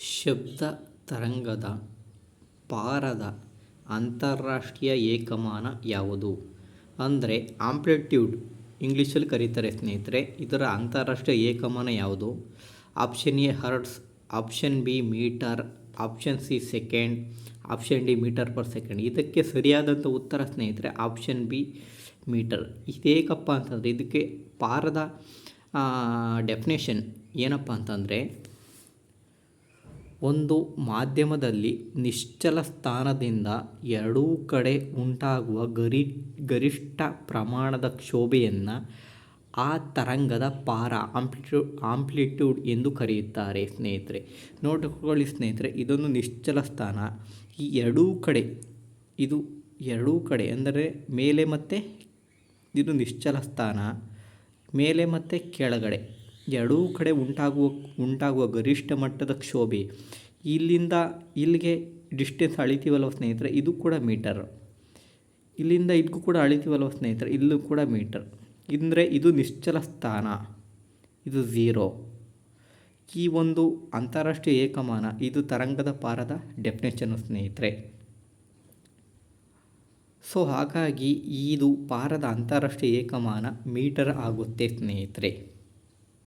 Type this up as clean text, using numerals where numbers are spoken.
ಶಬ್ದ ತರಂಗದ ಪಾರದ ಅಂತಾರಾಷ್ಟ್ರೀಯ ಏಕಮಾನ ಯಾವುದು? ಅಂದರೆ ಆಂಪ್ಲಿಟ್ಯೂಡ್ ಇಂಗ್ಲೀಷಲ್ಲಿ ಕರೀತಾರೆ ಸ್ನೇಹಿತರೆ. ಇದರ ಅಂತಾರಾಷ್ಟ್ರೀಯ ಏಕಮಾನ ಯಾವುದು? Option A hertz, option B meter, option C second, option D meter per second. ಇದಕ್ಕೆ ಸರಿಯಾದಂಥ ಉತ್ತರ ಸ್ನೇಹಿತರೆ ಆಪ್ಷನ್ ಬಿ ಮೀಟರ್. ಇದೇಕಪ್ಪ ಅಂತಂದರೆ ಇದಕ್ಕೆ ಪಾರದ ಡೆಫಿನೇಷನ್ ಏನಪ್ಪ ಅಂತಂದರೆ, ಒಂದು ಮಾಧ್ಯಮದಲ್ಲಿ ನಿಶ್ಚಲ ಸ್ಥಾನದಿಂದ ಎರಡೂ ಕಡೆ ಉಂಟಾಗುವ ಗರಿಷ್ಠ ಪ್ರಮಾಣದ ಕ್ಷೋಭೆಯನ್ನು ಆ ತರಂಗದ ಪಾರ ಆಂಪ್ಲಿಟ್ಯೂಡ್ ಎಂದು ಕರೆಯುತ್ತಾರೆ ಸ್ನೇಹಿತರೆ. ನೋಡಿಕೊಳ್ಳಿ ಸ್ನೇಹಿತರೆ, ಇದೊಂದು ನಿಶ್ಚಲ ಸ್ಥಾನ. ಈ ಎರಡೂ ಕಡೆ ಅಂದರೆ ಮೇಲೆ ಮತ್ತು ಇದು ನಿಶ್ಚಲ ಸ್ಥಾನ, ಮೇಲೆ ಮತ್ತು ಕೆಳಗಡೆ ಎರಡೂ ಕಡೆ ಉಂಟಾಗುವ ಗರಿಷ್ಠ ಮಟ್ಟದ ಕ್ಷೋಭೆ. ಇಲ್ಲಿಂದ ಇಲ್ಲಿಗೆ ಡಿಸ್ಟೆನ್ಸ್ ಅಳಿತೀವಲ್ವ ಸ್ನೇಹಿತರೆ, ಇದು ಕೂಡ ಮೀಟರ್. ಇಲ್ಲಿಂದ ಇದಕ್ಕೂ ಕೂಡ ಅಳಿತೀವಲ್ವ ಸ್ನೇಹಿತರೆ, ಇಲ್ಲೂ ಕೂಡ ಮೀಟರ್. ಅಂದರೆ ಇದು ನಿಶ್ಚಲ ಸ್ಥಾನ, ಇದು 0. ಈ ಒಂದು ಅಂತಾರಾಷ್ಟ್ರೀಯ ಏಕಮಾನ ಇದು ತರಂಗದ ಪಾರದ ಡೆಫಿನೇಷನ್ನು ಸ್ನೇಹಿತರೆ. ಸೊ ಹಾಗಾಗಿ ಇದು ಪಾರದ ಅಂತಾರಾಷ್ಟ್ರೀಯ ಏಕಮಾನ ಮೀಟರ್ ಆಗುತ್ತೆ ಸ್ನೇಹಿತರೆ.